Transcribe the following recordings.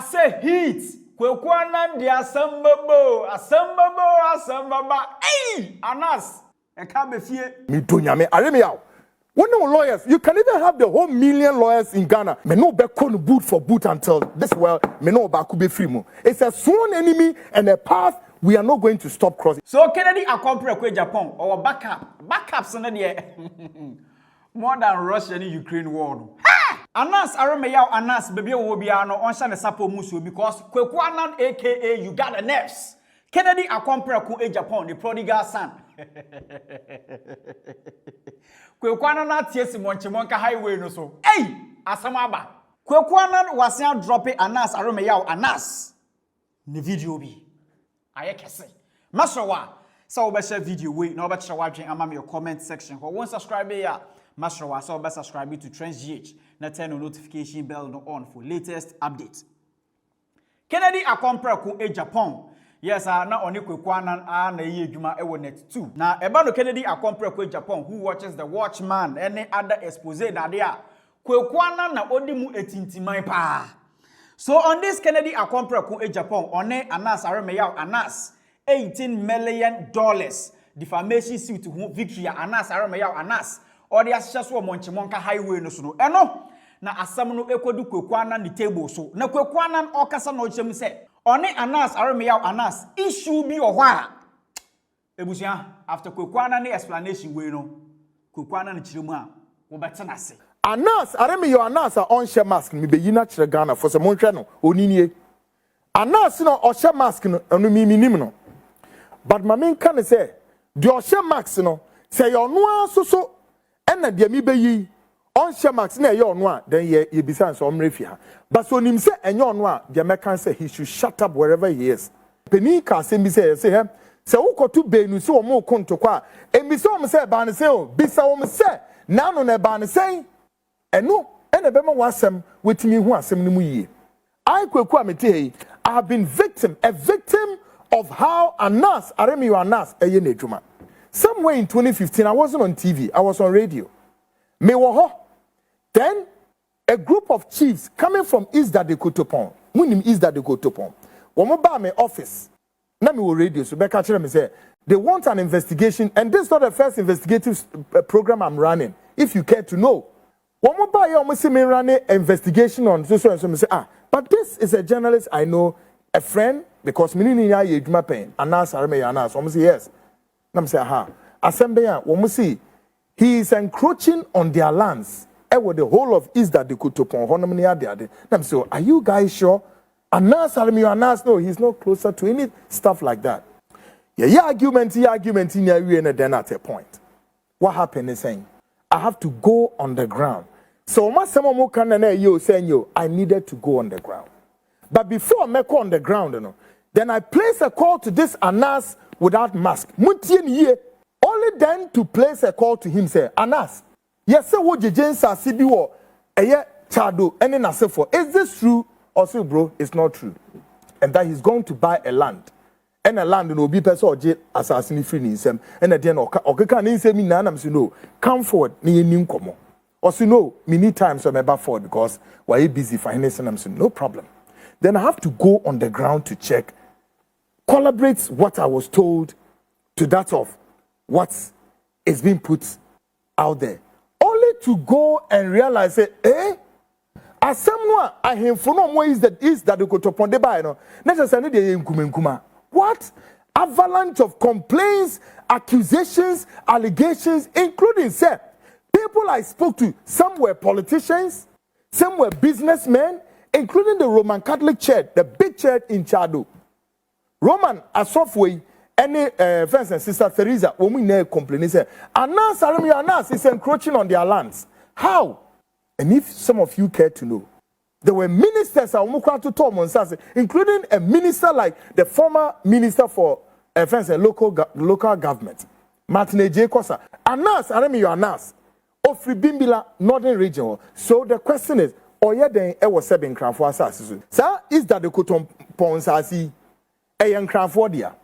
say heat. Kwaku Annan the asambabo. Hey, Anas. I can't be fear. Me do nyame. Aremi yaw. When no lawyers, you can even have the whole million lawyers in Ghana. Me no be con boot for boot until this world. Me no ba could be free mo. It's a sworn enemy and a path we are not going to stop crossing. So Kennedy accompany Kwaku Japan or backups on the more than Russia and Ukraine war. Anas Arameyaw Anas baby obiano on shane sapo musu because Kwaku Annan aka you got the nerves. Kennedy accompany Kwaku Japan the prodigal son. Kwaku Annan tiesi monchimonka highway no so. Hey, asamaba. Kwaku Annan was now dropping Anas Arameyaw Anas. Ne video bi. Aye kese. Masrawa. So we share video we no be share watching am your comment section. For one subscribe here. Masrawa so be subscribe to TRENDSGH. Na turn on notification bell no on for latest updates. Kennedy accompany Kwaku Japan. Yes, na oni Kwaku Annan na ye adwuma e wo net 2. Na eba no Kennedy accompany Kwaku Japan who watches the Watchman any other expose na de a Kwaku Annan na odi mu etintiman pa. So on this Kennedy accompany Kwaku Japan one Anas Arameyaw Anas $18 million defamation suit to victory Anas Arameyaw Anas or the ashaso monchimonka highway no so no eno na asam no ekodu Kwaku Annan the table so na Kwaku Annan okasa no chem se one Anas Arameyaw Anas issue bi ohwa ebusia after Kwaku Annan explanation we no Kwaku Annan chiremu a wo betena se Anas Arameyaw Anas on share mask me be yina chire Ghana for some monhwe no oninie Anas no o share mask no enu mi nim no but mama kan say the o share mask no say your no so ena de mi be yi on share mask na ye ono a then ye bisa so omrefi ha but so nim say enye ono a de mekan say he should shut up wherever he is peni ka say mi say he say ukotu benu say omo kontokwa emi say omo say ba ne say o bisa omo say na no na ba ne say eno ena be ma wasem wetimi hu asem ni mu yie I Kwaku amete I have been a victim of how Anas Arameyaw Anas eye na adwuma. Somewhere in 2015 I wasn't on TV, I was on radio. Me wo ho. Then a group of chiefs coming from East Dadekotopon. Munim East Dadekotopon. Womo ba me office. Na me wo radio so be ka kire me say they want an investigation and this is not the first investigative program I'm running. If you care to know. Womo ba ye omo se me run an investigation on so and so me say but this is a journalist I know, a friend, because minini ya ye dwuma pen Anas Arameyaw Anas. Womo say yes. Na me say aha. Assembly womo see he is encroaching on their lands. The whole of East Dadekotopon honom ni ade. Na me say are you guys sure? Anas Arameyaw Anas no, he's not closer to any stuff like that. Yeah, argument in here then at a point. What happened is saying I have to go on the ground. So I needed to go on the ground. But before I go on the ground, then I place a call to this Anas without mask. Only then to place a call to him, say, Anas, yes, sir, what James Sibiwo, Chado, any Nasefo. Is this true? Or say, bro, it's not true. And that he's going to buy a land. And a land will be person or jail assassin free in him. And at the end, can say me nanam no, come forward, ni nim komo. Or so no, me need time so I'm about forward because we're busy financing them, so no problem. Then I have to go on the ground to check, collaborates what I was told to that of what is being put out there. Only to go and realize, say, as someone I have for no more is that they go to upon the buy no. Necessarily they kuma. What? Avalanche of complaints, accusations, allegations, including say people I spoke to, some were politicians, some were businessmen, including the Roman Catholic Church, the big church in Chado. Roman Asofwe, any friends and sister Teresa, when we never complain, say, Anas Arameyaw Anas is encroaching on their lands. How? And if some of you care to know, there were ministers, including a minister like the former minister for friends and local government, Martin J. Kosa. Anas Arameyaw Anas. Ofri Bimbila, Northern Region. So the question is, oye den e was 7 cranfo asase. Sir, is that the Dadekotopon sasi e yan cranfo dia?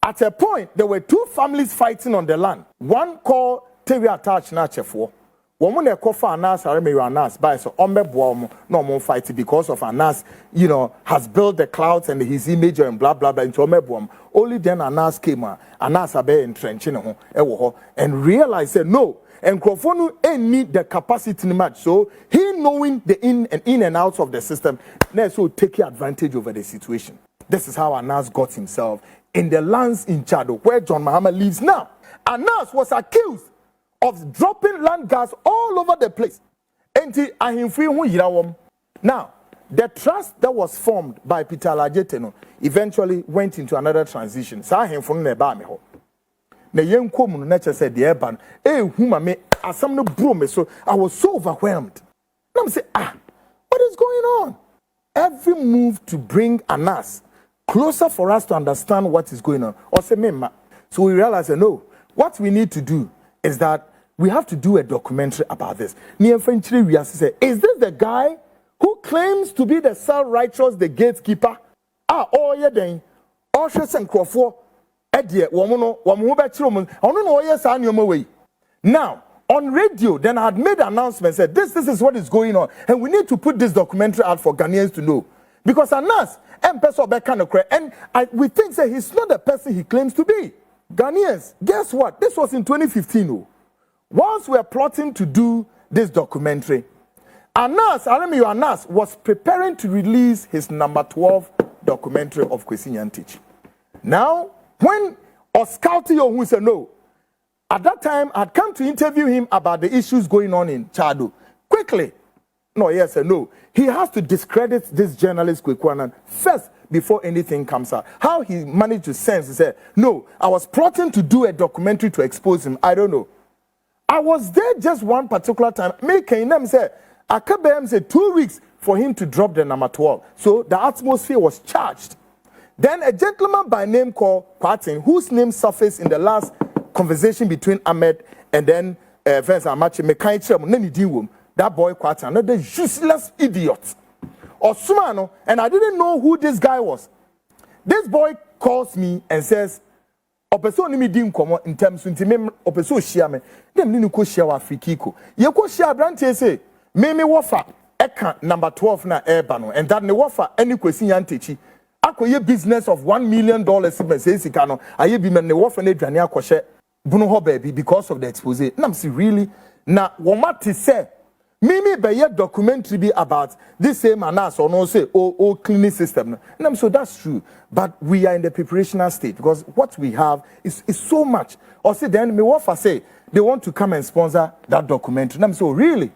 At a point, there were 2 families fighting on the land. One called Terry Attach Nachefo, woman na kofa Anas areme Anas by so ombe no more fight because of Anas, you know, has built the clouds and his image and blah blah blah into ombe. Only then Anas came Anas abe entrenching ho and realized that no, and Crawford need the capacity match. So he knowing the in and outs of the system, so taking advantage over the situation. This is how Anas got himself in the lands in Chad, where John Mahama lives now. Anas was accused of dropping land gas all over the place. Now, the trust that was formed by Peter Alajeteno eventually went into another transition. I was so overwhelmed. And I'm saying, what is going on? Every move to bring Anas closer for us to understand what is going on. So we realized that no, what we need to do is that we have to do a documentary about this. Is this the guy who claims to be the self-righteous, the gatekeeper? Then. Now, on radio, then I had made an announcement, said, this is what is going on. And we need to put this documentary out for Ghanaians to know. Because Anas, and we think that he's not the person he claims to be. Ghanaians, guess what? This was in 2015. Once we were plotting to do this documentary, Anas was preparing to release his number 12 documentary of Kwesi Nyantakyi. Now, when Oskaltio who said no, at that time I had come to interview him about the issues going on in Chado. Quickly, no, yes and no. He has to discredit this journalist Kwaku Annan first before anything comes out. How he managed to sense, he said, no, I was plotting to do a documentary to expose him. I don't know. I was there just one particular time. Making them say, I kept say 2 weeks for him to drop the number 12. So the atmosphere was charged. Then a gentleman by name called Kwatin, whose name surfaced in the last conversation between Ahmed and then Vince Amache, that boy Kwatin, another useless idiot. Osumano, and I didn't know who this guy was. This boy calls me and says, Opeso ni mi di nkomo in terms of opeso share me. Dem ni ko share wa Afriex. Ye ko share branche say, me wofa eka number 12 na eba no, and that ne wofa any Kwesi Nyantakyi. Akoye business of $1 million say sika no, aye bi me ne wofa na adwane akɔhye bunu ho baby because of the expose. Na me really na womati say Mimi be yet documentary be about this same Anas or no say cleaning system. And so that's true. But we are in the preparational state because what we have is so much. Or say then me wafa say they want to come and sponsor that documentary. And so really,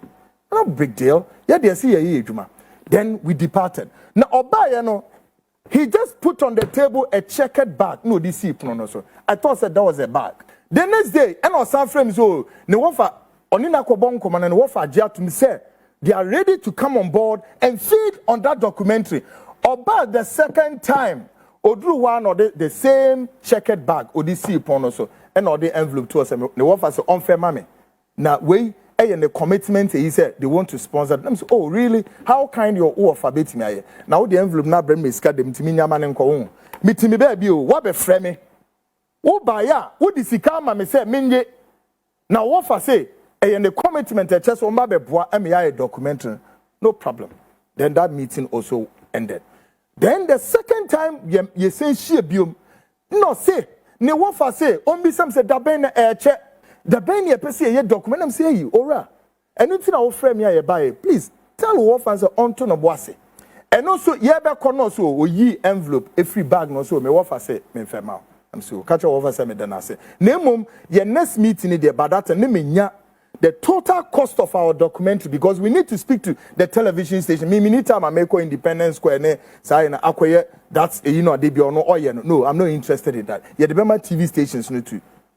no big deal. Yeah, they see a juma. Then we departed. Now Obaya no, he just put on the table a checkered bag. No, this is no so. I thought that was a bag. The next day, and on some frames so ne wafa Onina Kobon Command and Wofa to me say they are ready to come on board and feed on that documentary. About the second time, Odru one or the same checkered bag, Odisi upon also, and or the envelope to us, and the Wofa so unfair mammy. Now, we and the commitment he said they want to sponsor them. So, oh, really? How kind your alphabet me? Now the envelope now bring me scad them to me, man and co. Meet me, baby, what be frame? Oh, by ya, what is he come and say, Minje? Now, Wofa say, and the commitment at just a documentary, no problem. Then that meeting also ended. Then the second time you say she biom, no say, ne wafa say, only some say dabena air check, the bany a person a document. I'm saying you, ora. And it's our frame here by please tell wafa on to no boise. And also ye be kono so o yi envelope a free bag no so me wafa say me fema. I'm so catch over say me then I say. Nemum ye next meeting there, but that ne me nya the total cost of our documentary, because we need to speak to the television station. Me need time I make Independence Square. That's you know they be or no. I'm not interested in that. Yeah, the TV stations need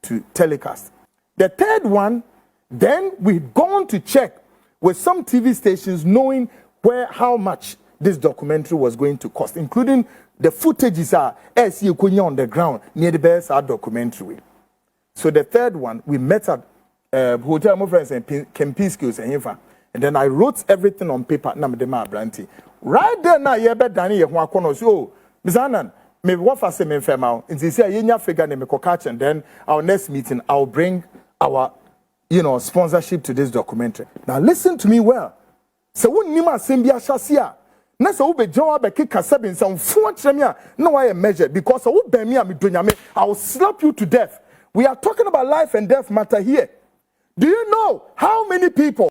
to telecast. The third one, then we've gone to check with some TV stations, knowing how much this documentary was going to cost, including the footages are on the ground near the best documentary. So the third one, we met at hotel my friends and Kempi skills and then I wrote everything on paper. Right there now, you better than you want to so Miss Annan, me wafa say me fema. In this year, you figure me catch and then our next meeting I'll bring our sponsorship to this documentary. Now listen to me well. So when Nima Simbia Shasia, Nessa Ube Joa Bekika Sabin, some 4 tremia, no I am measured because I will bear me, I will slap you to death. We are talking about life and death matter here. Do you know how many people?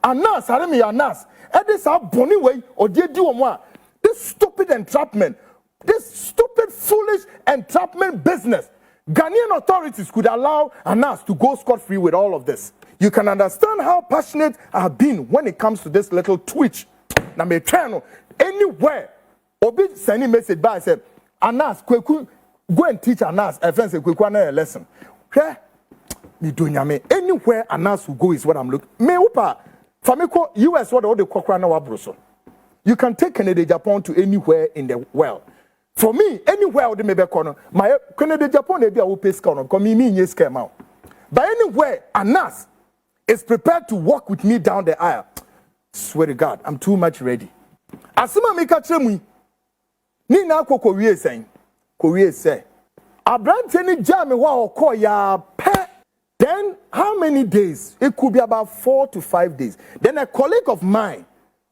Anas, Anas, and this are bonny way or did you one? This stupid entrapment, this stupid, foolish entrapment business. Ghanaian authorities could allow Anas to go scot-free with all of this. You can understand how passionate I've been when it comes to this little twitch. Now, me channel anywhere. Obi sending message by said, Anas, Kwaku, go and teach Anas. I fancy Kwaku Annan a lesson. Okay? Anywhere Anas will go is what I'm looking. Me upa, famiko US what all the Kwaku Annan wabroso. You can take Canada, Japan to anywhere in the world. For me, anywhere the maybe corner, my Canada, Japan, maybe I will pay corner. Come me yes came out. But anywhere Anas is prepared to walk with me down the aisle. Swear to God, I'm too much ready. Asuma mika chemui. Ni na ko Korea saying. Korea say. Abrante ni jame wa oko ya pe. Then how many days? It could be about 4 to 5 days. Then a colleague of mine,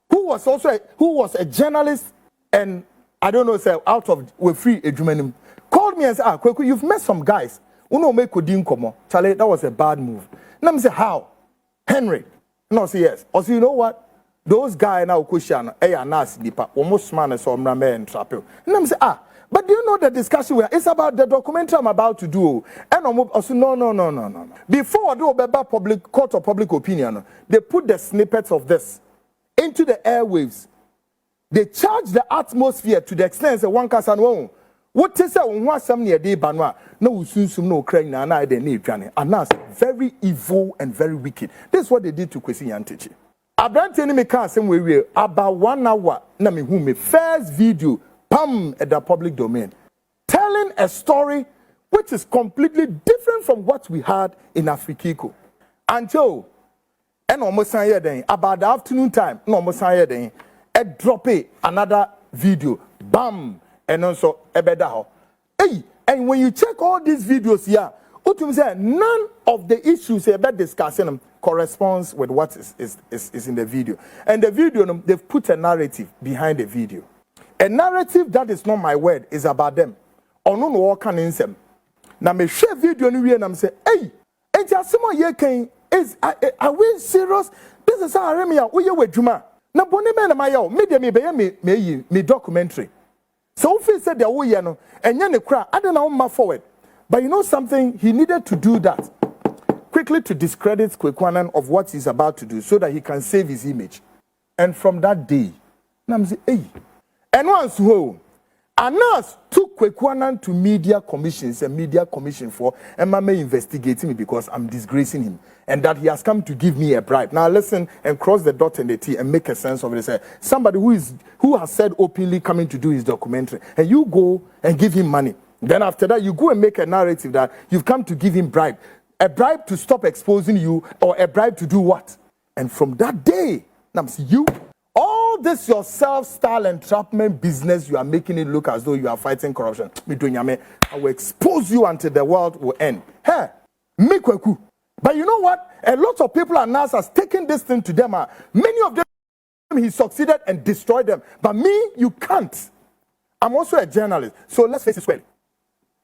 who was a journalist and I don't know, say out of we free edumanim, called me and said, Kwaku, you've met some guys. Uno make kodin komo. Charlie, that was a bad move. And I say, how? Henry. No, say yes. I say, you know what? Those guys now question, Anas nipa, almost man so mrame and trapel. And I say, but do you know the discussion where it's about the documentary I'm about to do? And I say, no. Before I do a public court of public opinion, they put the snippets of this into the airwaves. They charge the atmosphere to the extent that one can say, what is that one some near day banwa? No, soon no crying na I need Johnny. And that's very evil and very wicked. This is what they did to Kwesi Nyantakyi. Abrante me can say we about 1 hour. Na me who me first video, pam at the public domain, telling a story which is completely different from what we had in Afriex. Until and almost about the afternoon time, no almost drop another video, bam, and also ebedaho. Hey, and when you check all these videos here, none of the issues about discussing them corresponds with what is in the video. And the video, they've put a narrative behind the video. A narrative that is not my word is about them. Or no walk on in them. Now me share video and I'm say, hey, and just someone here can is are we serious? This is how I remember we with Juma. Na boni me na mayo me documentary. So if said the way no enya ne kra ade na umma forward. But you know something, he needed to do that quickly to discredit Kwaku Annan of what he's about to do so that he can save his image. And from that day, I'm say, hey. And once who Anas took Kwaku Annan to media commissions, a media commission for MMA investigating me because I'm disgracing him. And that he has come to give me a bribe. Now listen and cross the dot and the T and make a sense of it. Say, somebody who has said openly coming to do his documentary, and you go and give him money. Then after that, you go and make a narrative that you've come to give him bribe. A bribe to stop exposing you, or a bribe to do what? And from that day, now see you, all this your self-style entrapment business, you are making it look as though you are fighting corruption. I will expose you until the world will end. Hey, make Kwaku. But you know what? A lot of people are now taking this thing to them. Many of them, he succeeded and destroyed them. But me, you can't. I'm also a journalist. So let's face it squarely.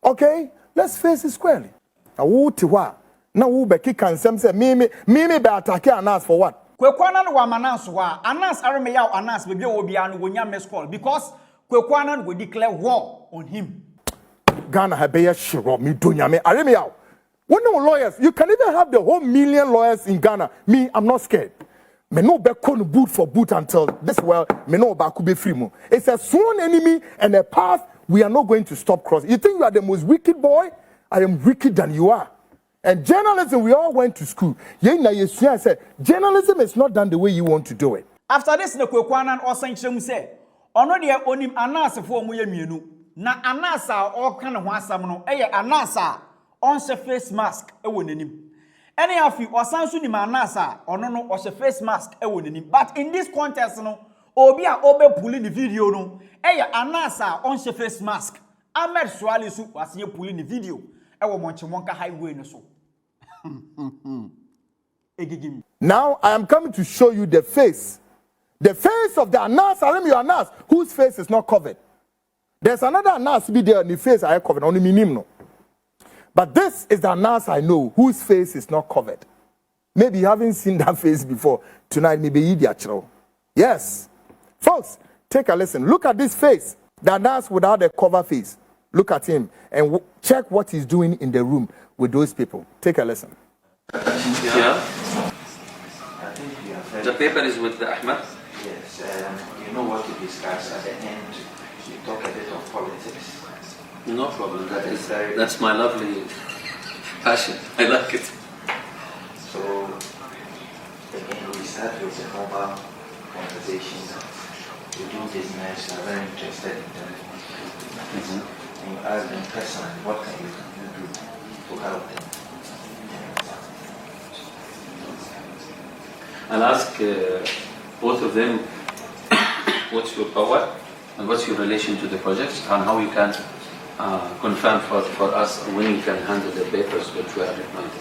Okay? Let's face it squarely. Now, who be kick and say, me be attacking Anas for what? Kwaku Annan wa Anas wa Anas aremeya Anas be obi anu wonya miss call because Kwaku Annan will declare war on him. Ghana have be sure me dunyame aremeya. When no lawyers, you can even have the whole million lawyers in Ghana. Me, I'm not scared. Me no be con boot for boot until this world. Me no ba be free mo. It's a sworn enemy and a path we are not going to stop crossing. You think you are the most wicked boy? I am wicked than you are. And journalism, we all went to school. I said, journalism is not done the way you want to do it. After this, the Kwaku Annan also say, "Ono de onim Anas for mu yemienu. Na Anas a all kind of wasam no. Anas a on the face mask ewo nenim. Any of you osan so ni Anas a ono no o face mask ewo nenim. But in this contest no, obi a obe pulling the video no. Anas a on the face mask. Ahmed Suale su was here pulling the video. Ewo Monchimonka highway no so. Now I am coming to show you the face. The face of the Anas, Aremi Anas, whose face is not covered. There's another Anas be there on the face I covered, only minim no. But this is the Anas I know, whose face is not covered. Maybe you haven't seen that face before. Tonight, maybe you did. Yes. Folks, take a listen. Look at this face. The Anas without a cover face. Look at him and check what he's doing in the room with those people. Take a listen. Yeah. The paper is with the Ahmed. Yes, you know what to discuss at the end. You talk a bit of politics. No problem. That's my lovely passion. I like it. So again, we start with a normal conversation. We do business. We are very interested in the business. And you ask them personally, what can you do to help them? I'll ask both of them what's your power and what's your relation to the projects and how you can confirm for us when you can handle the papers which we are replying.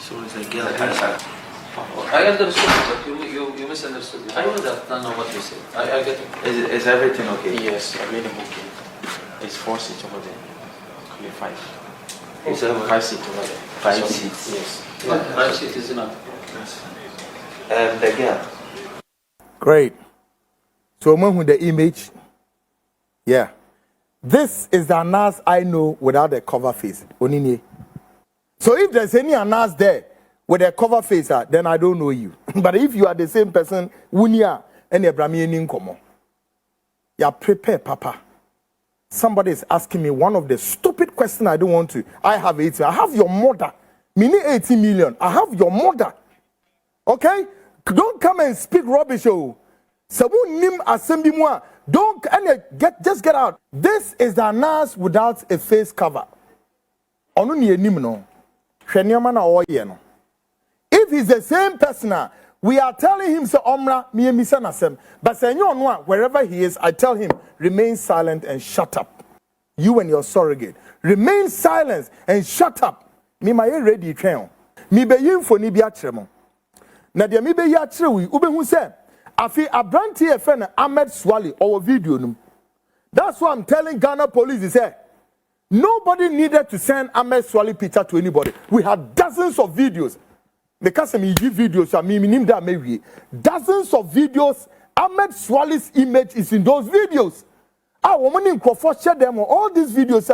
So it's a girl. I understood, but you misunderstood me. I know that, I know what you said. I get it. Is everything okay? Yes, I really okay. It's 4 seats over there. Only 5. It's 5 seats over there. 5 seats. Yes. 5 seats is enough. The girl. Great. So, with the image. Yeah. This is the Anas I know without the cover face. Onini. So, if there's any Anas there with a cover face, then I don't know you. But if you are the same person, Wunia and Abramian Komo, you are prepared, Papa. Somebody is asking me one of the stupid questions I don't want to. I have 18. I have your mother. Meaning 80 million. I have your mother. Okay? Don't come and speak rubbish. Oh. Don't just get out. This is the Anas without a face cover. If he's the same person, we are telling him, so Omra, me and Misanasem. But wherever he is, I tell him, remain silent and shut up. You and your surrogate. Remain silent and shut up. Me my ready train. Me be yin for ni bi atremo. Na de me be ya kire wi, ube hu se, afi abranti e fe na Ahmed Suale or video num. That's why I'm telling Ghana police is say, nobody needed to send Ahmed Suale picture to anybody. We had dozens of videos. Because me give videos, I mean that maybe dozens of videos. Ahmed Suale's image is in those videos. Woman in Crawford share them all these videos.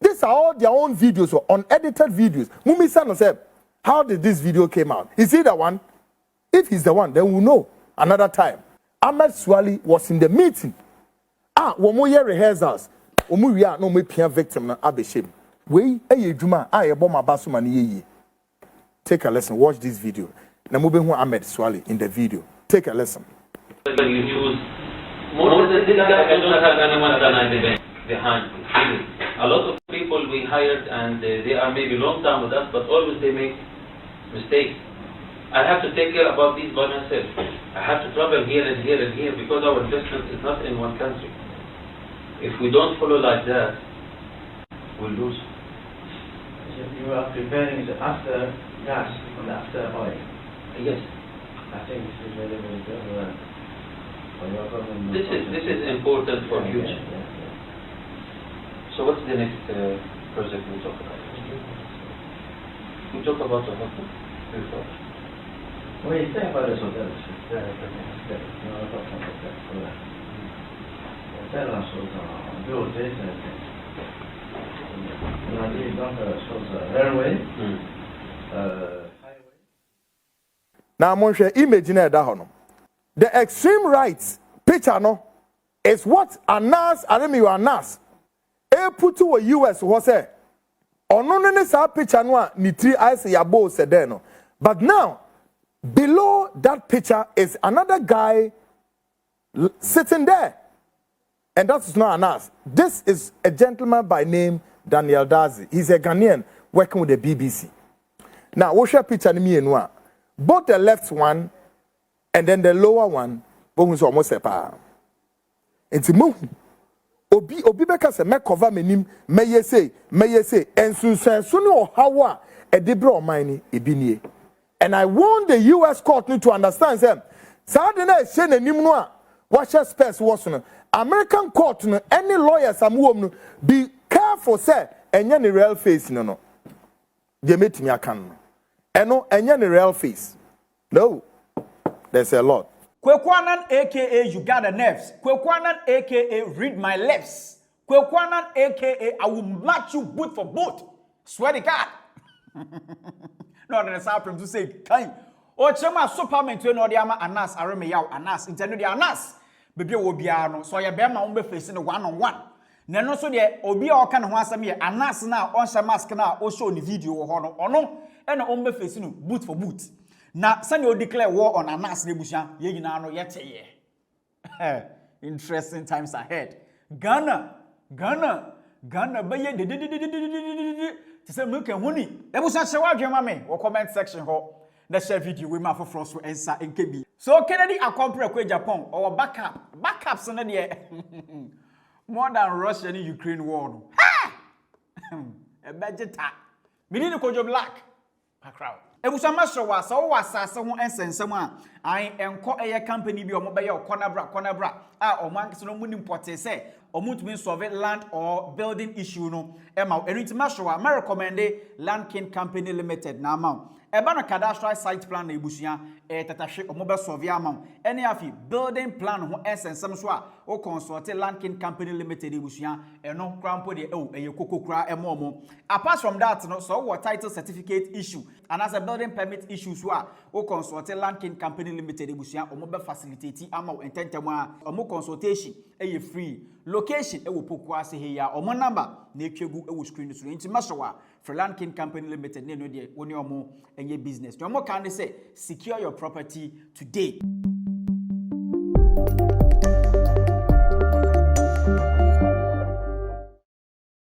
These are all their own videos or unedited videos. Mumi Sano said, how did this video came out? Is he the one? If he's the one, then we'll know another time. Ahmed Suale was in the meeting. Womo ye rehearsals. Womu we are no me pia victim na abeshim. We juma bomba basuma ni ye. Take a lesson. Watch this video. Namubehu Ahmed Suale in the video. Take a lesson. You choose more than this guy, I don't have anyone behind. A lot of people we hired and they are maybe long time with us, but always they make mistakes. I have to take care about these by myself. I have to travel here and here and here because our investment is not in one country. If we don't follow like that, we'll lose. You are preparing the after gas and after oil. Yes. I think this is very, very good for your government. This is important for future. Yeah. So what's the next project we talk about? We talk about the hotel. We say about the hotel. No, I talk about that. Hotel and hotel. Do this and that. You don't show railway. Highway. Now, I'm going imagine that. The extreme right picture no is what Anas Aremi Anas put to a US was a ononene sa picture no ni three eyes yabo said no. But now below that picture is another guy sitting there. And that's not Anas. This is a gentleman by name Daniel Dazi. He's a Ghanaian working with the BBC. Now, what's your picture in me? Both the left one and then the lower one, both almost a par. It's move. obi beka se me cover menim meye say ensunsenso ne ohawa edibre oman ni ebinie. And I want the US court to understand them. Saade na ehye nanim no a what space was no American court no any lawyers amwom no be careful say enye ne real face no no. They metimi aka no. Eno enye ne real face. No. There's a lot. Kwaku Annan aka you got the nerves. Kwaku Annan aka read my lips. Kwaku Annan aka I will match you boot for boot. Swear to God. No, there's something to say. Kind. O chema superman to no the ama Anas areme yaw Anas intendo the Anas. Baby obiara no so ye be ma umbe face no one on one. Na no so de obi a oka ne ho asem ye Anas na on sha mask na o show ni video wo ho no ono e na umbe face no boot for boot. Na sani o declare war on Anas nebusia ye nyina no yete ye. Interesting times ahead. Ghana be ye de ti say make huni. Ebusia hye wadwema me wo comment section ho. Na share video we ma for so ensa enkebi. So Kennedy akompre kwa Japan or backups na de more than Russia and Ukraine war no. Ha! E budgeta. Me ni ko job black. Crowd. Ebusa masho wa so wa sase ho ensensem a an enko eye company bi omo be ye corner bra a omo ankese no muni importe say omo to solve land or building issue no e ma eniti masho wa me recommend Land King Company Limited na ma eba no cadastral site plan na ebusia tatahwe omo be solve amount ene afi building plan ho ensensem so a o consult Land King Company Limited ebusia eno krampo de eye kokokura emo apart from that no so what title certificate issue and as a building permit issues wa o consult Land King Company Limited ebusia omo be facilitate ama ententem a omo consultation eye free location e wo poku ase he ya omo number na etwegu e wo screen so nti mashawa for Land King Company Limited ne no de woni omo enye business to omo kan say secure your property today.